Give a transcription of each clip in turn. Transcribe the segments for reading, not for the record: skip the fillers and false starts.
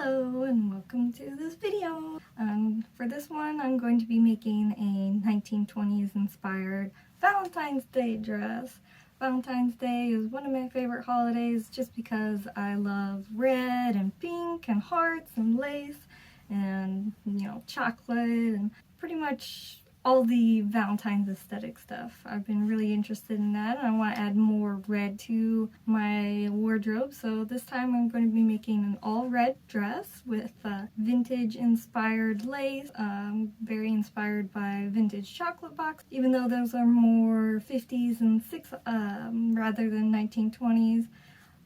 Hello and welcome to this video. For this one I'm going to be making a 1920s inspired Valentine's Day dress. Valentine's Day is one of my favorite holidays just because I love red and pink and hearts and lace and chocolate and pretty much all the Valentine's aesthetic stuff. I've been really interested in that and I want to add more red to my wardrobe, so this time I'm going to be making an all red dress with vintage inspired lace, very inspired by vintage chocolate box, even though those are more 50s and 60s rather than 1920s.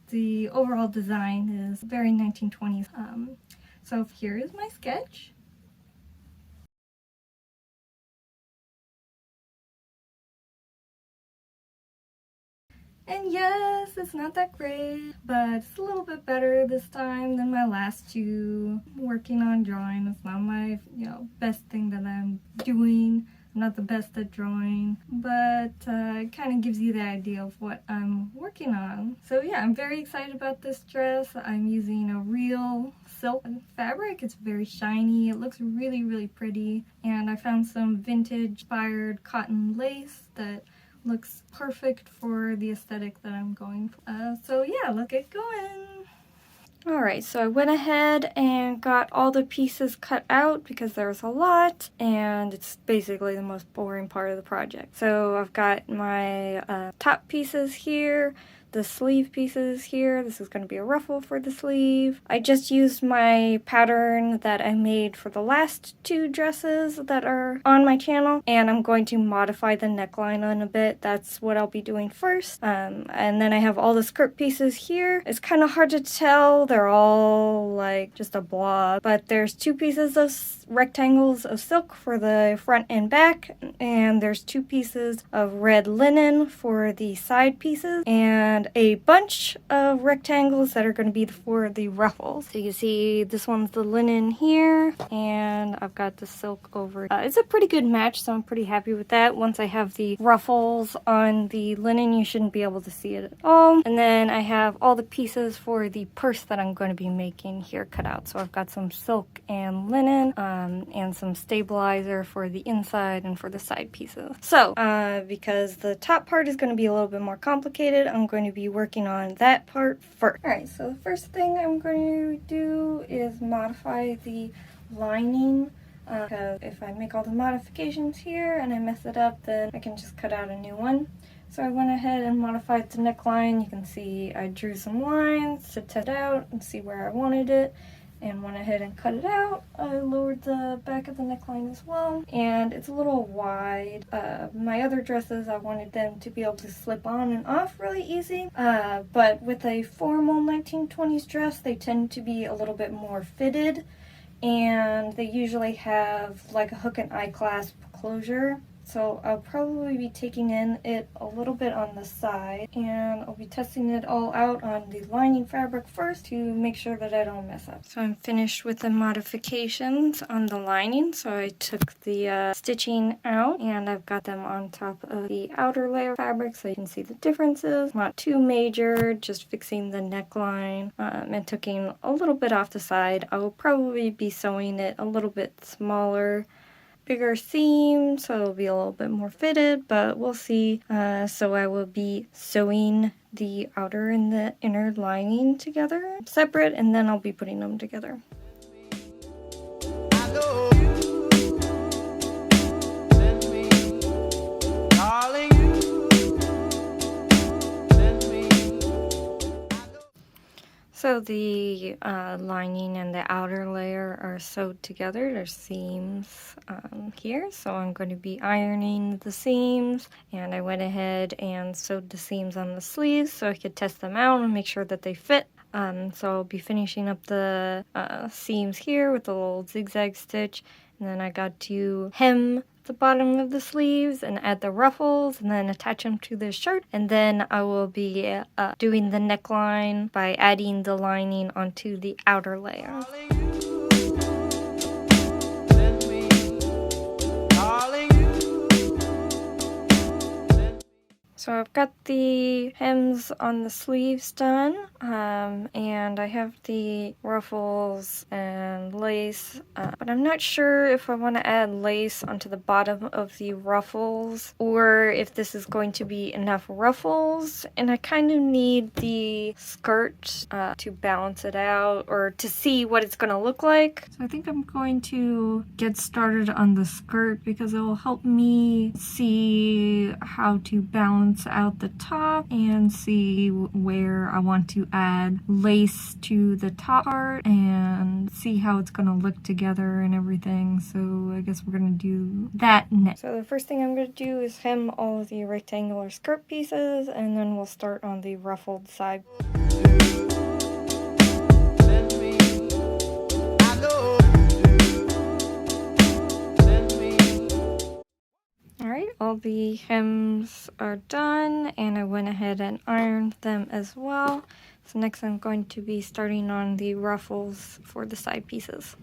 The overall design is very 1920s. So here is my sketch. And yes, it's not that great, but it's a little bit better this time than my last two. I'm working on drawing. It's not my, best thing that I'm doing. I'm not the best at drawing, but it kind of gives you the idea of what I'm working on. So yeah, I'm very excited about this dress. I'm using a real silk fabric. It's very shiny. It looks really, really pretty. And I found some vintage inspired cotton lace that looks perfect for the aesthetic that I'm going for. So yeah, let's get going. Alright, so I went ahead and got all the pieces cut out because there was a lot and it's basically the most boring part of the project. So I've got my top pieces here, the sleeve pieces here. This is going to be a ruffle for the sleeve. I just used my pattern that I made for the last two dresses that are on my channel, and I'm going to modify the neckline on a bit. That's what I'll be doing first. And then I have all the skirt pieces here. It's kind of hard to tell. They're all like just a blob, but there's two pieces of rectangles of silk for the front and back, and there's two pieces of red linen for the side pieces, and a bunch of rectangles that are going to be for the ruffles. So you see this one's the linen here, and I've got the silk over. It's a pretty good match, so I'm pretty happy with that. Once I have the ruffles on the linen, you shouldn't be able to see it at all. And then I have all the pieces for the purse that I'm going to be making here cut out. So I've got some silk and linen, and some stabilizer for the inside and for the side pieces. So, because the top part is going to be a little bit more complicated, I'm going to be working on that part first. Alright, so the first thing I'm going to do is modify the lining, because if I make all the modifications here and I mess it up, then I can just cut out a new one. So I went ahead and modified the neckline. You can see I drew some lines to test out and see where I wanted it, and went ahead and cut it out. I lowered the back of the neckline as well, and it's a little wide. My other dresses, I wanted them to be able to slip on and off really easy, but with a formal 1920s dress, they tend to be a little bit more fitted, and they usually have like a hook and eye clasp closure. So I'll probably be taking in it a little bit on the side, and I'll be testing it all out on the lining fabric first to make sure that I don't mess up. So I'm finished with the modifications on the lining. So I took the stitching out and I've got them on top of the outer layer fabric so you can see the differences. Not too major, just fixing the neckline and taking a little bit off the side. I will probably be sewing it a little bit smaller, bigger seam, so it'll be a little bit more fitted, but we'll see. So I will be sewing the outer and the inner lining together separate, and then I'll be putting them together. So the lining and the outer layer are sewed together. There's seams here, so I'm going to be ironing the seams, and I went ahead and sewed the seams on the sleeves so I could test them out and make sure that they fit. So I'll be finishing up the seams here with a little zigzag stitch, and then I got to hem the bottom of the sleeves and add the ruffles and then attach them to the shirt, and then I will be doing the neckline by adding the lining onto the outer layer. So I've got the hems on the sleeves done, and I have the ruffles and lace, but I'm not sure if I want to add lace onto the bottom of the ruffles or if this is going to be enough ruffles, and I kind of need the skirt to balance it out or to see what it's going to look like. So I think I'm going to get started on the skirt because it will help me see how to balance out the top and see where I want to add lace to the top part and see how it's going to look together and everything. So I guess we're going to do that next. So the first thing I'm going to do is hem all of the rectangular skirt pieces, and then we'll start on the ruffled side. Alright, all the hems are done, and I went ahead and ironed them as well. So next I'm going to be starting on the ruffles for the side pieces.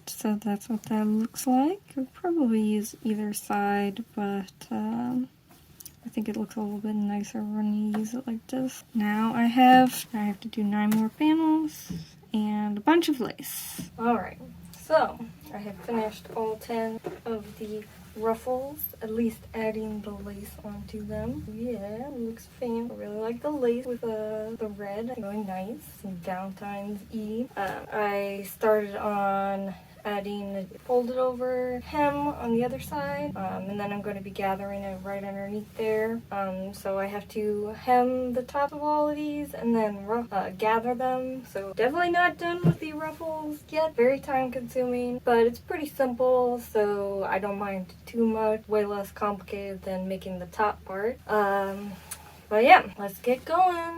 So that's what that looks like. I'd probably use either side, but I think it looks a little bit nicer when you use it like this. Now I have to do 9 more panels and a bunch of lace. Alright, so I have finished all 10 of the ruffles, at least adding the lace onto them. Yeah, it looks fancy. I really like the lace with the red, really nice. Some Valentine's Eve. I started on adding a folded over hem on the other side, and then I'm going to be gathering it right underneath there. So I have to hem the top of all of these and then gather them. So definitely not done with the ruffles yet. Very time consuming, but it's pretty simple, so I don't mind too much. Way less complicated than making the top part. But yeah, let's get going.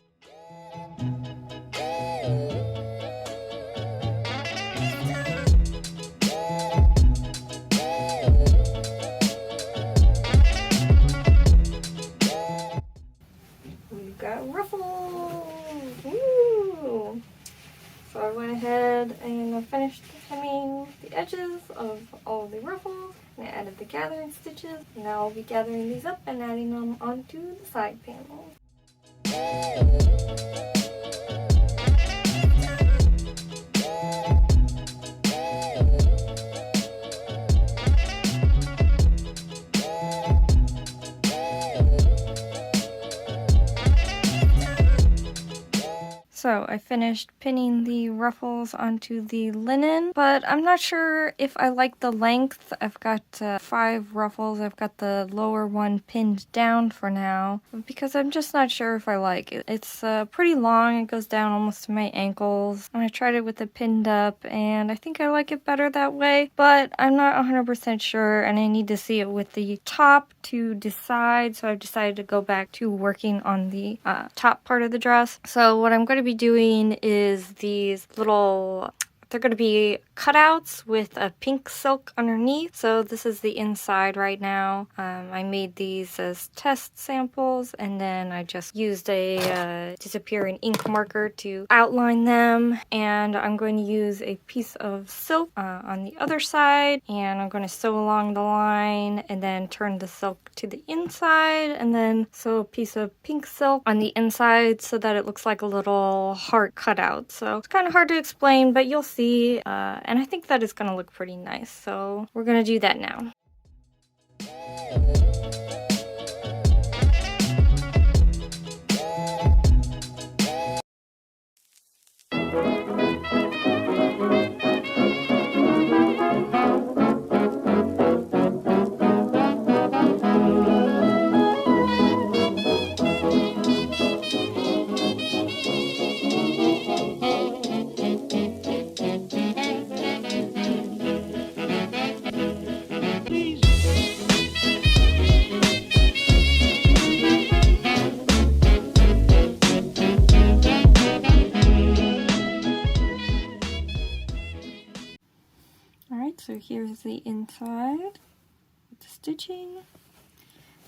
Got ruffles! Woo! So I went ahead and I finished hemming the edges of all of the ruffles, and I added the gathering stitches. Now I'll be gathering these up and adding them onto the side panels. So I finished pinning the ruffles onto the linen, but I'm not sure if I like the length. I've got 5 ruffles. I've got the lower one pinned down for now because I'm just not sure if I like it. It's pretty long. It goes down almost to my ankles. And I tried it with it pinned up, and I think I like it better that way, but I'm not 100% sure, and I need to see it with the top to decide. So I've decided to go back to working on the top part of the dress. So what I'm going to be doing is these little, they're going to be cutouts with a pink silk underneath. So this is the inside right now. I made these as test samples, and then I just used a disappearing ink marker to outline them. And I'm going to use a piece of silk on the other side, and I'm going to sew along the line and then turn the silk to the inside, and then sew a piece of pink silk on the inside so that it looks like a little heart cutout. So it's kind of hard to explain, but you'll see. And I think that is going to look pretty nice. So we're going to do that now. so here's the inside with the stitching,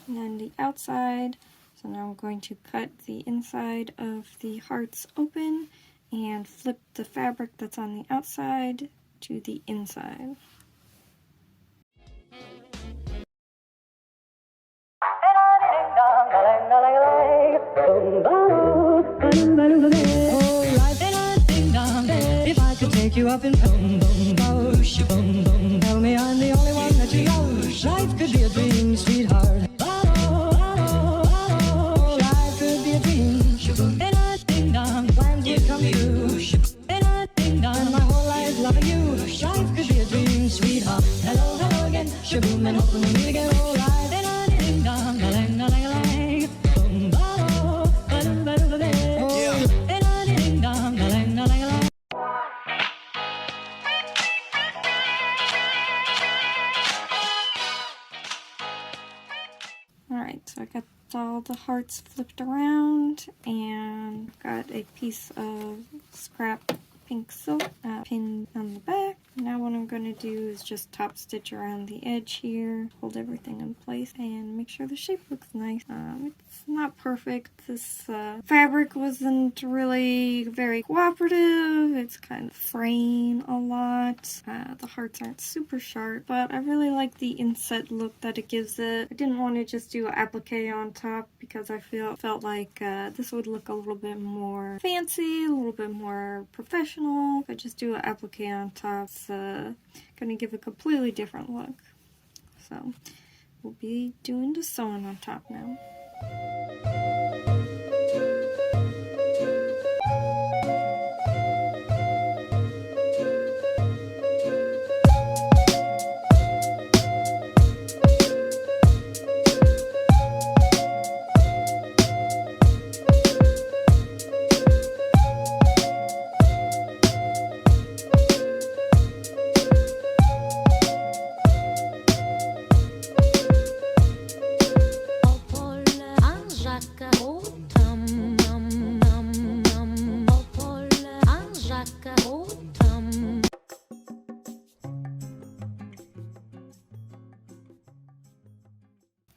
and then the outside. So now I'm going to cut the inside of the hearts open and flip the fabric that's on the outside to the inside. If I could take you up in boom, boom, boom, boom, boom, tell me I'm the only one that you love. Life could be a dream, sweetheart. Life could be a dream. And I ding dong, plans would come true. And I ding dong, my whole life loving you. Life could be a dream, sweetheart. Hello, hello again, shaboom, and hoping we meet again. Oh, life. And I ding dong, a lang, a lang, a lang. Boom, boom, ba-dum, ba-dum, ba-dum. And I ding dong, a lang, a lang, a lang. Alright, so I got all the hearts flipped around and got a piece of scrap pink silk pinned on the back. Now what I'm going to do is just top stitch around the edge here, hold everything in place, and make sure the shape looks nice. It's not perfect. This fabric wasn't really very cooperative. It's kind of fraying a lot. The hearts aren't super sharp, but I really like the inset look that it gives it. I didn't want to just do an applique on top because I felt like this would look a little bit more fancy, a little bit more professional. If I just do an applique on top, it's gonna give a completely different look. So we'll be doing the sewing on top now.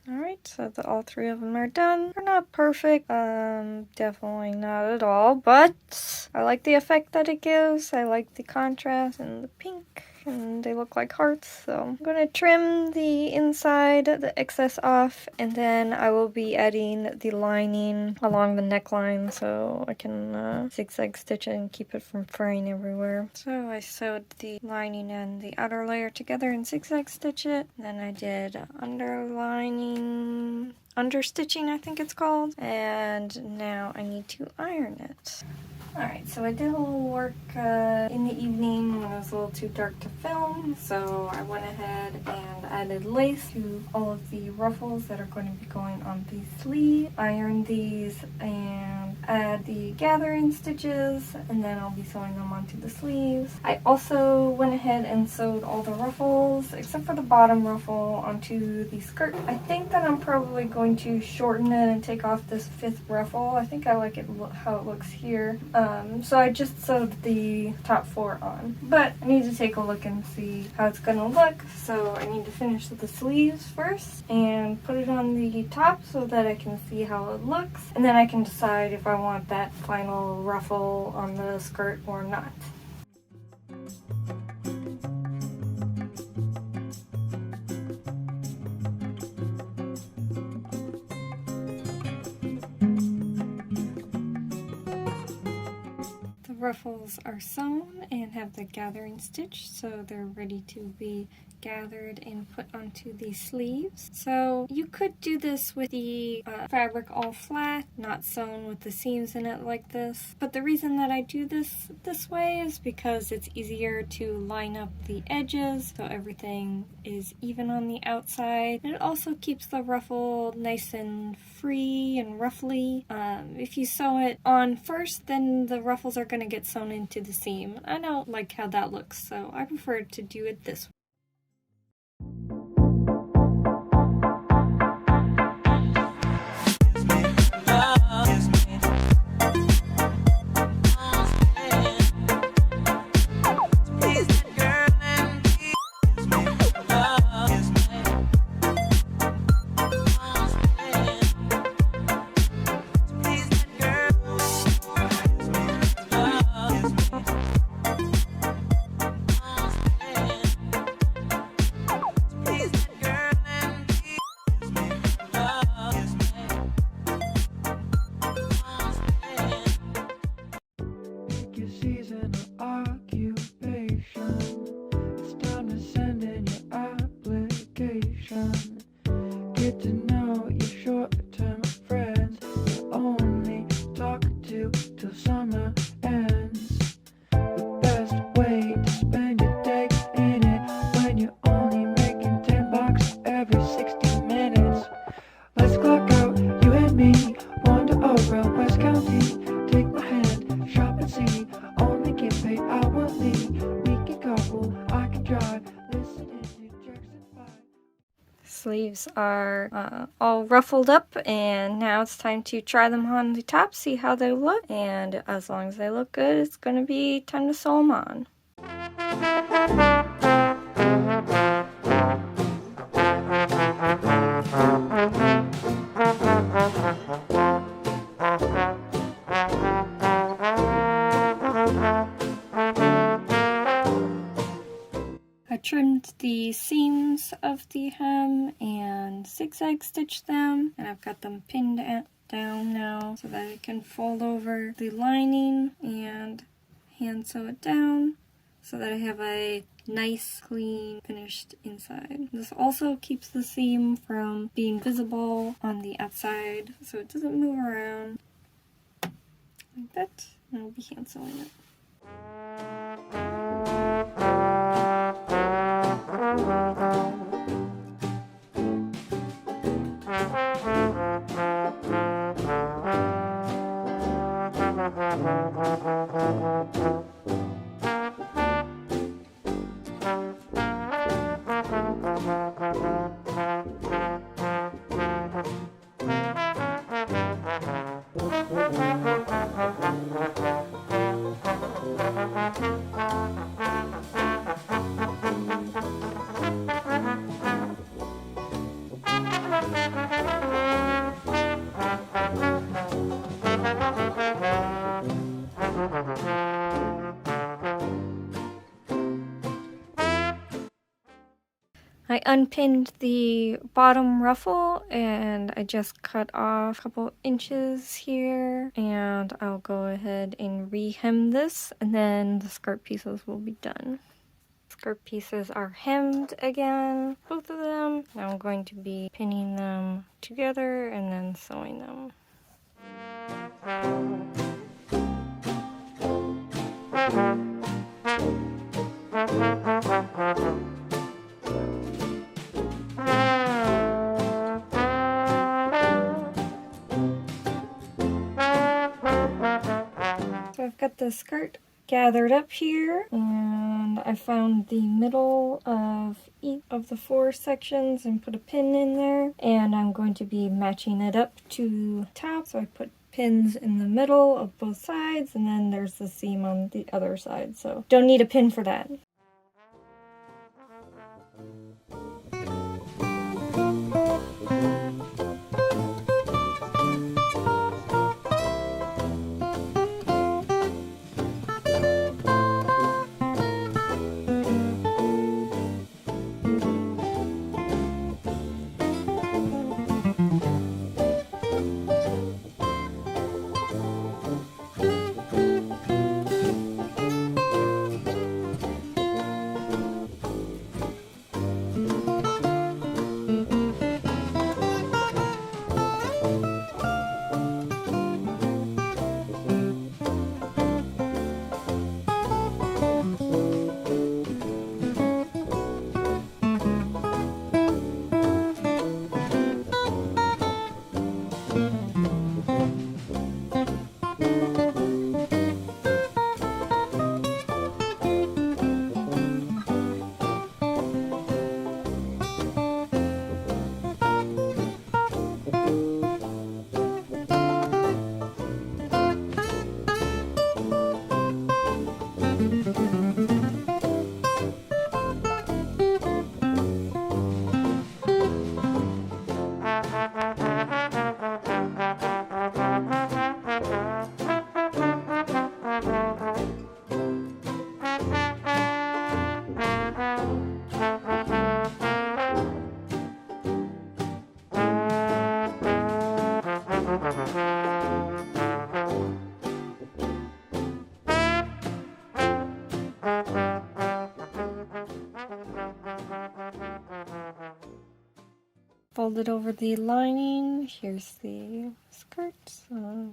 Alright, so all three of them are done. They're not perfect, definitely not at all, but I like the effect that it gives. I like the contrast and the pink, and they look like hearts. So I'm going to trim the inside, the excess off, and then I will be adding the lining along the neckline so I can zigzag stitch it and keep it from fraying everywhere. So I sewed the lining and the outer layer together and zigzag stitch it. Then I did understitching, I think it's called, and now I need to iron it. Alright, so I did a little work in the evening when it was a little too dark to film, so I went ahead and added lace to all of the ruffles that are going to be going on the sleeve. Ironed these and add the gathering stitches, and then I'll be sewing them onto the sleeves. I also went ahead and sewed all the ruffles, except for the bottom ruffle, onto the skirt. I think that I'm probably going to shorten it and take off this 5th ruffle. I think I like it how it looks here. So I just sewed the top 4 on, but I need to take a look and see how it's gonna look. So I need to finish the sleeves first and put it on the top so that I can see how it looks, and then I can decide if I want that final ruffle on the skirt or not. Ruffles are sewn and have the gathering stitch, so they're ready to be gathered and put onto the sleeves. So you could do this with the fabric all flat, not sewn with the seams in it like this, but the reason that I do this way is because it's easier to line up the edges so everything is even on the outside, and it also keeps the ruffle nice and free and ruffly. If you sew it on first, then the ruffles are going to get sewn into the seam. I don't like how that looks, so I prefer to do it this way. sleeves are all ruffled up, and now it's time to try them on the top, see how they look, and as long as they look good, it's going to be time to sew them on. I trimmed the seams of the hem and zigzag stitched them, and I've got them pinned down now so that I can fold over the lining and hand sew it down so that I have a nice, clean, finished inside. This also keeps the seam from being visible on the outside so it doesn't move around like that, and I'll be hand sewing it. I unpinned the bottom ruffle and I just cut off a couple inches here, and I'll go ahead and re-hem this, and then the skirt pieces will be done. Skirt pieces are hemmed again, both of them. Now I'm going to be pinning them together and then sewing them. So I've got the skirt gathered up here, and I found the middle of each of the 4 sections and put a pin in there, and I'm going to be matching it up to top. So I put pins in the middle of both sides, and then there's the seam on the other side, so don't need a pin for that. Folded over the lining. Here's the skirt,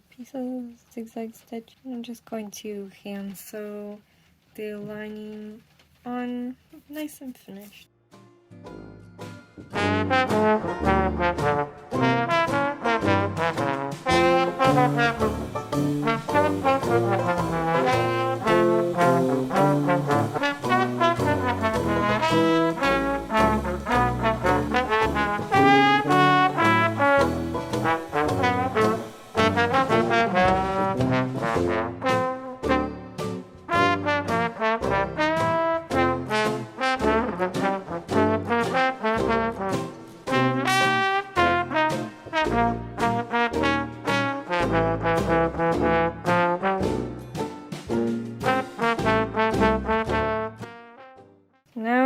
pieces, zigzag stitch. I'm just going to hand sew the lining on nice and finished.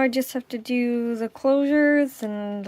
I just have to do the closures, and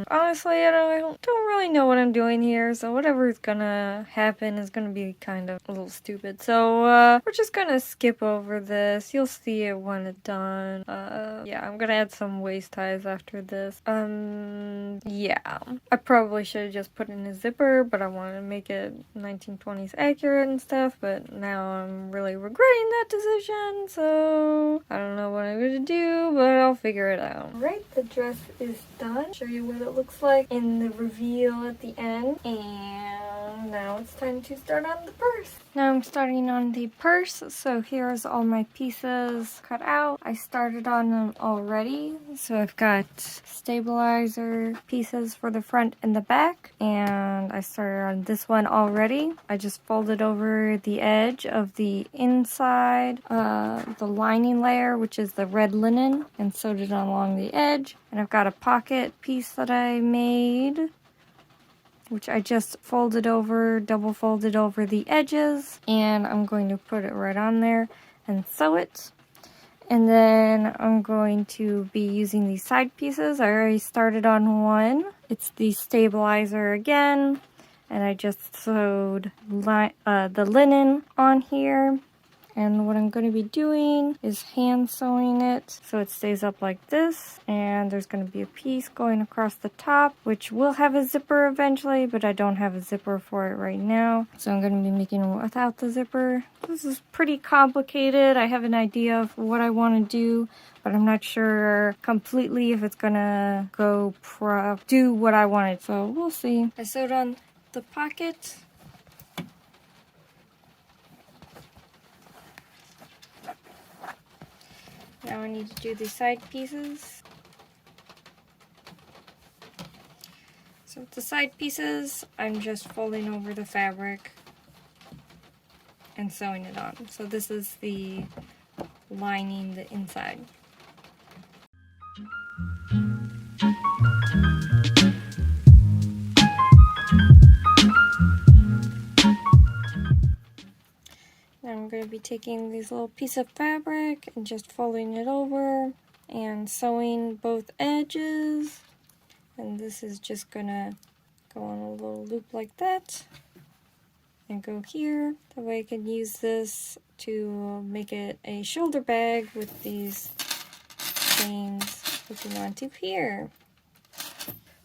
honestly, I don't really know what I'm doing here, so whatever is gonna happen is gonna be kind of a little stupid. So we're just gonna skip over this. You'll see it when it's done. Yeah, I'm gonna add some waist ties after this. Yeah, I probably should have just put in a zipper, but I wanted to make it 1920s accurate and stuff, but now I'm really regretting that decision, so I don't know what I'm gonna do, but I'll figure it out. Alright, the dress is done. Show you what it looks like in the reveal at the end, and now it's time to start on the purse. Now I'm starting on the purse, so here's all my pieces cut out. I started on them already, so I've got stabilizer pieces for the front and the back, and I started on this one already. I just folded over the edge of the inside, the lining layer, which is the red linen, and sewed it along the edge. And I've got a pocket piece that I made, which I just folded over, double folded over the edges, and I'm going to put it right on there and sew it. And then I'm going to be using these side pieces. I already started on one. It's the stabilizer again, and I just sewed the linen on here. And what I'm going to be doing is hand sewing it so it stays up like this. And there's going to be a piece going across the top, which will have a zipper eventually, but I don't have a zipper for it right now. So I'm going to be making it without the zipper. This is pretty complicated. I have an idea of what I want to do, but I'm not sure completely if it's going to go do what I wanted. So we'll see. I sewed on the pocket. Now I need to do the side pieces. So with the side pieces, I'm just folding over the fabric and sewing it on. So this is the lining the inside. Now I'm going to be taking this little piece of fabric and just folding it over and sewing both edges. And this is just going to go on a little loop like that and go here. That way I can use this to make it a shoulder bag with these chains hooking onto here.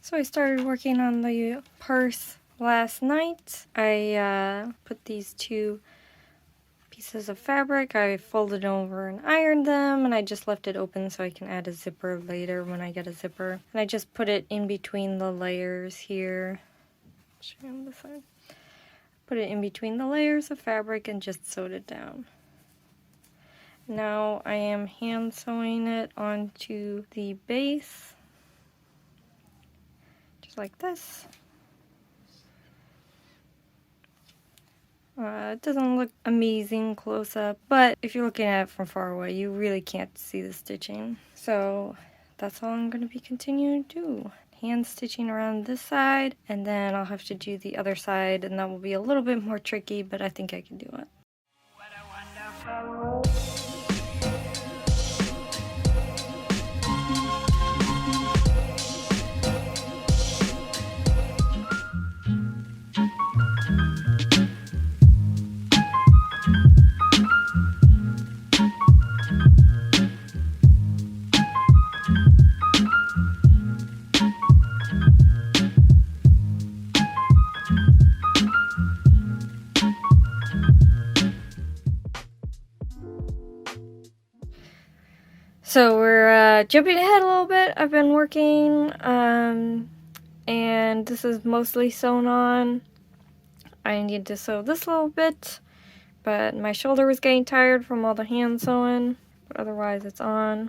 So I started working on the purse last night. I put these two pieces of fabric, I folded over and ironed them, and I just left it open so I can add a zipper later when I get a zipper. And I just put it in between the layers here. Show you on this side. Put it in between the layers of fabric and just sewed it down. Now I am hand sewing it onto the base, just like this. It doesn't look amazing close up, but if you're looking at it from far away, you really can't see the stitching. So that's all I'm going to be continuing to do. Hand stitching around this side, and then I'll have to do the other side, and that will be a little bit more tricky, but I think I can do it. What a wonderful... So we're jumping ahead a little bit. I've been working, and this is mostly sewn on. I need to sew this little bit, but my shoulder was getting tired from all the hand sewing, but otherwise it's on.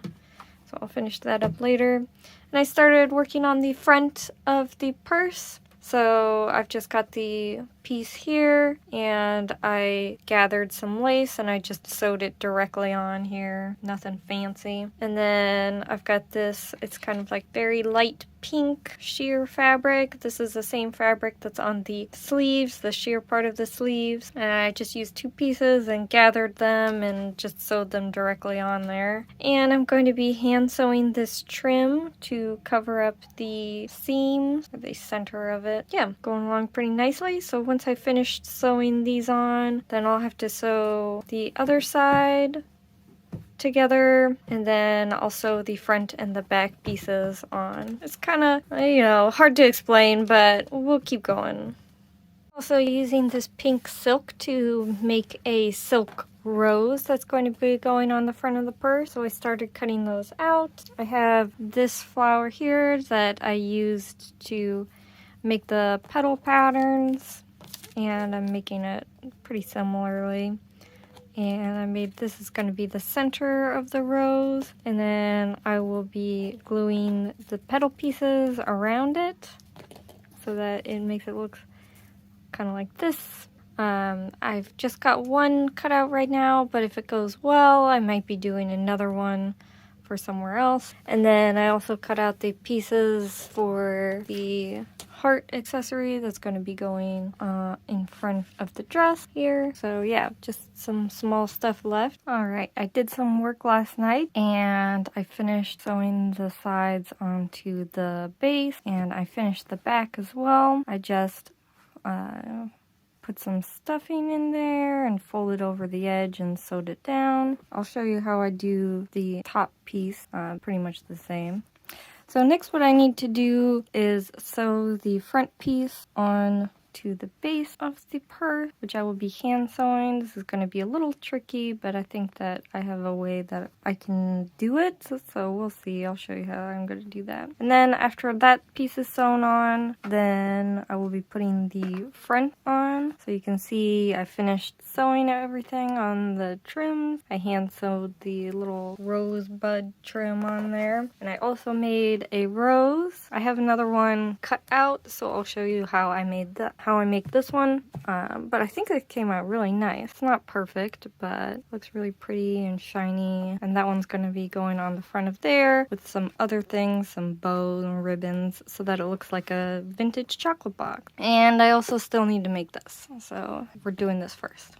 So I'll finish that up later. And I started working on the front of the purse. So I've just got the piece here, and I gathered some lace and I just sewed it directly on here, nothing fancy. And then I've got this, it's kind of like very light pink sheer fabric. This is the same fabric that's on the sleeves, the sheer part of the sleeves. And I just used 2 pieces and gathered them and just sewed them directly on there. And I'm going to be hand sewing this trim to cover up the seams, or the center of it. Yeah, going along pretty nicely. So once I finished sewing these on, then I'll have to sew the other side together, and then also the front and the back pieces on. It's kind of, hard to explain, but we'll keep going. Also using this pink silk to make a silk rose that's going to be going on the front of the purse. So I started cutting those out. I have this flower here that I used to make the petal patterns, and I'm making it pretty similarly. And I made this is going to be the center of the rose, and then I will be gluing the petal pieces around it so that it makes it look kind of like this. I've just got one cut out right now, but if it goes well, I might be doing another one for somewhere else. And then I also cut out the pieces for the heart accessory that's going to be going in front of the dress here. So yeah, just some small stuff left. Alright, I did some work last night and I finished sewing the sides onto the base, and I finished the back as well. I just put some stuffing in there and folded over the edge and sewed it down. I'll show you how I do the top piece, pretty much the same. So next what I need to do is sew the front piece on to the base of the purse, which I will be hand sewing. This is going to be a little tricky, but I think that I have a way that I can do it, so we'll see. I'll show you how I'm going to do that. And then after that piece is sewn on, then I will be putting the front on. So you can see I finished sewing everything on the trims. I hand sewed the little rosebud trim on there, and I also made a rose. I have another one cut out, so I'll show you how I made that. How I make this one, but I think it came out really nice. It's not perfect, but it looks really pretty and shiny, and that one's going to be going on the front of there with some other things, some bows and ribbons, so that it looks like a vintage chocolate box. And I also still need to make this, so we're doing this first.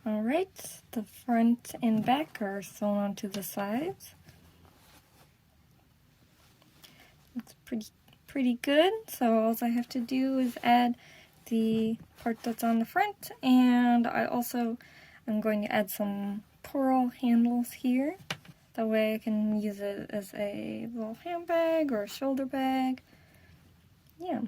Alright, the front and back are sewn onto the sides. Looks pretty good, so all I have to do is add the part that's on the front, and I also am going to add some pearl handles here. That way I can use it as a little handbag or a shoulder bag. Yeah.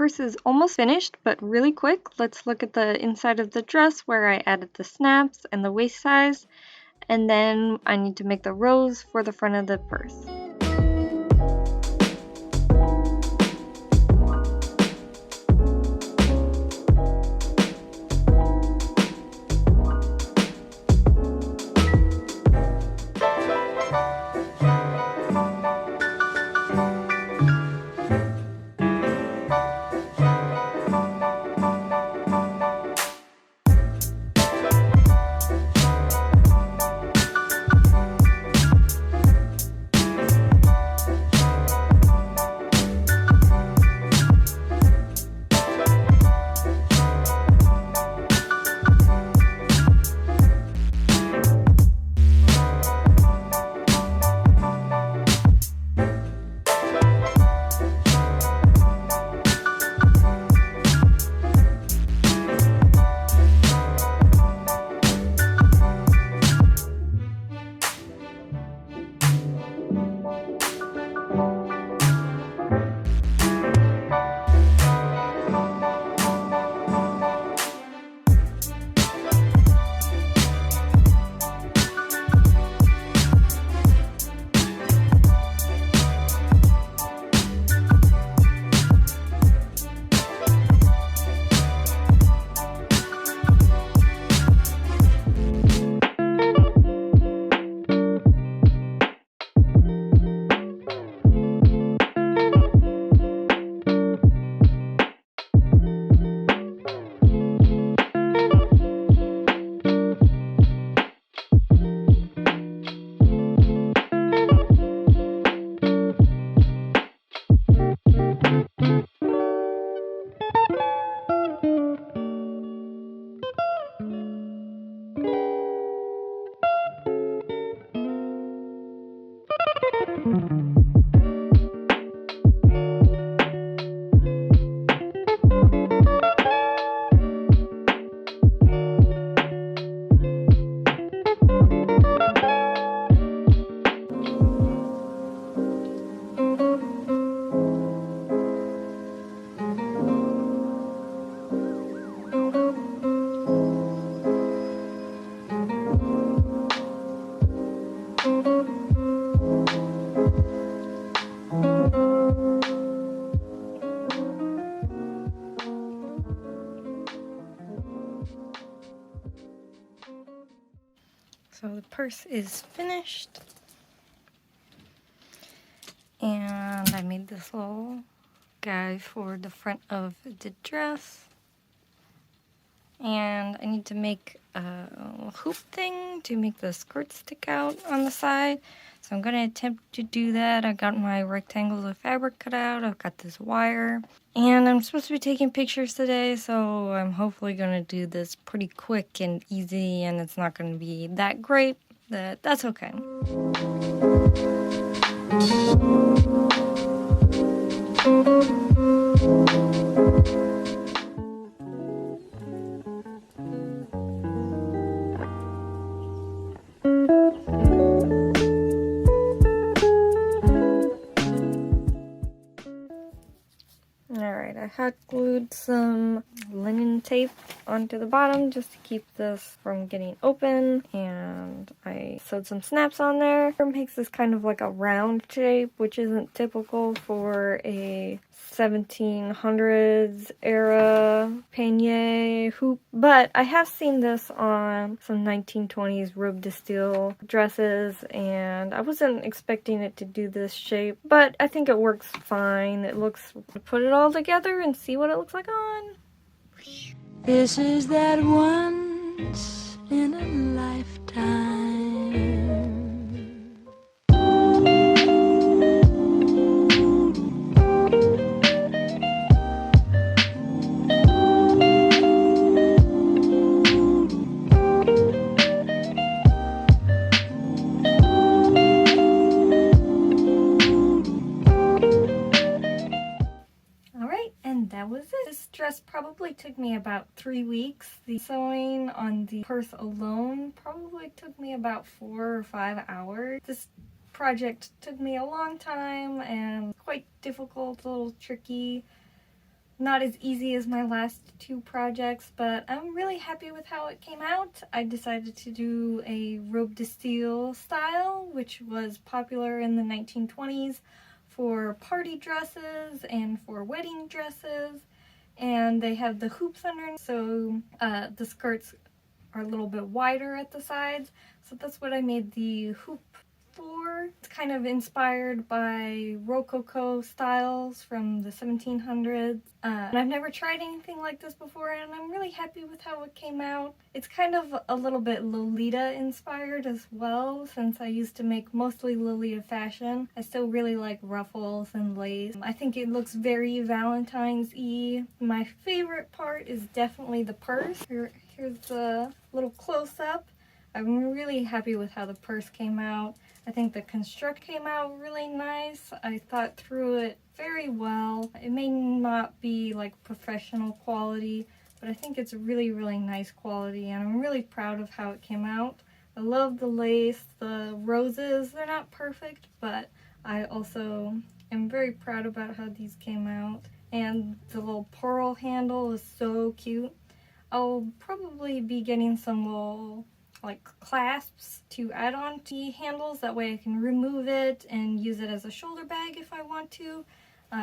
purse is almost finished, but really quick. Let's look at the inside of the dress where I added the snaps and the waist size, and then I need to make the rose for the front of the purse. So the purse is finished, and I made this little guy for the front of the dress, and I need to make a hoop thing to make the skirt stick out on the side, so I'm going to attempt to do that. I got my rectangles of fabric cut out, I've got this wire, and I'm supposed to be taking pictures today, so I'm hopefully going to do this pretty quick and easy, and it's not going to be that great, but that's okay. Alright, I hot glued some linen tape onto the bottom just to keep this from getting open, and I sewed some snaps on there. It makes this kind of like a round shape, which isn't typical for a 1700s era pannier hoop, but I have seen this on some 1920s Robe de Style dresses, and I wasn't expecting it to do this shape, but I think it works fine. It looks, put it all together and see what it looks like on. This is that once in a lifetime. That was it. This dress probably took me about 3 weeks. The sewing on the purse alone probably took me about 4 or 5 hours. This project took me a long time and quite difficult, a little tricky, not as easy as my last two projects, but I'm really happy with how it came out. I decided to do a Robe de style, which was popular in the 1920s for party dresses and for wedding dresses. And they have the hoops underneath, so the skirts are a little bit wider at the sides. So that's what I made the hoop for. It's kind of inspired by rococo styles from the 1700s. And I've never tried anything like this before, and I'm really happy with how it came out. It's kind of a little bit Lolita inspired as well, since I used to make mostly Lolita fashion. I still really like ruffles and lace. I think it looks very Valentine's-y. My favorite part is definitely the purse. Here's the little close-up. I'm really happy with how the purse came out. I think the construct came out really nice. I thought through it very well. It may not be like professional quality, but I think it's really, really nice quality, and I'm really proud of how it came out. I love the lace, the roses. They're not perfect, but I also am very proud about how these came out. And the little pearl handle is so cute. I'll probably be getting some little like clasps to add on to the handles. That way I can remove it and use it as a shoulder bag if I want to.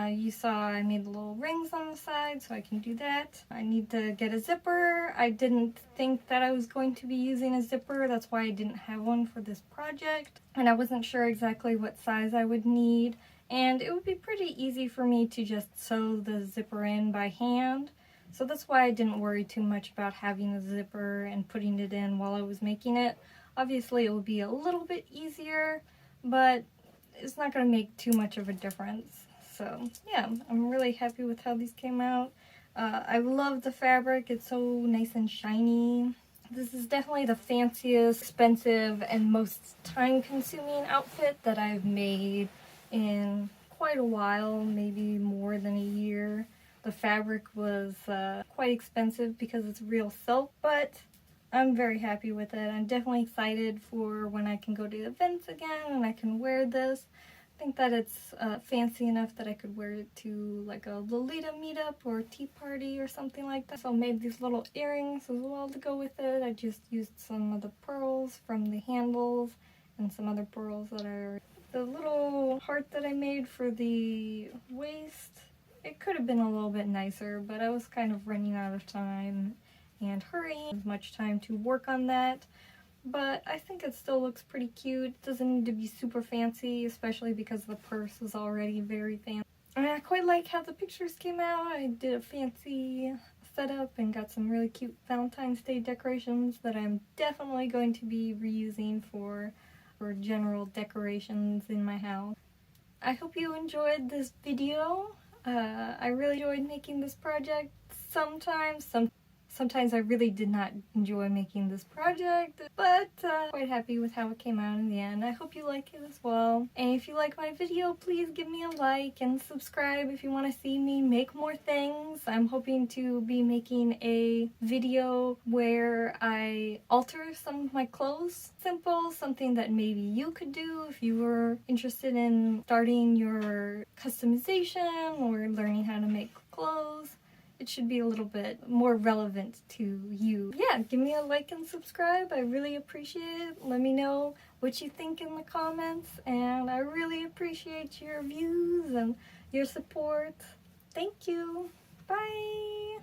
You saw I made the little rings on the side, so I can do that. I need to get a zipper. I didn't think that I was going to be using a zipper. That's why I didn't have one for this project. And I wasn't sure exactly what size I would need. And it would be pretty easy for me to just sew the zipper in by hand. So that's why I didn't worry too much about having a zipper and putting it in while I was making it. Obviously it would be a little bit easier, but it's not going to make too much of a difference. So yeah, I'm really happy with how these came out. I love the fabric. It's so nice and shiny. This is definitely the fanciest, expensive, and most time-consuming outfit that I've made in quite a while, maybe more than a year. The fabric was quite expensive because it's real silk, but I'm very happy with it. I'm definitely excited for when I can go to events again and I can wear this. I think that it's fancy enough that I could wear it to like a Lolita meetup or a tea party or something like that. So I made these little earrings as well to go with it. I just used some of the pearls from the handles and some other pearls that are the little heart that I made for the waist. It could have been a little bit nicer, but I was kind of running out of time and hurrying. As much time to work on that, but I think it still looks pretty cute. It doesn't need to be super fancy, especially because the purse is already very fancy. And I quite like how the pictures came out. I did a fancy setup and got some really cute Valentine's Day decorations that I'm definitely going to be reusing for general decorations in my house. I hope you enjoyed this video. I really enjoyed making this project. Sometimes I really did not enjoy making this project, but quite happy with how it came out in the end. I hope you like it as well. And if you like my video, please give me a like and subscribe if you want to see me make more things. I'm hoping to be making a video where I alter some of my clothes. Simple, something that maybe you could do if you were interested in starting your customization or learning how to make clothes. It should be a little bit more relevant to you. Yeah, give me a like and subscribe. I really appreciate it. Let me know what you think in the comments, and I really appreciate your views and your support. Thank you. Bye.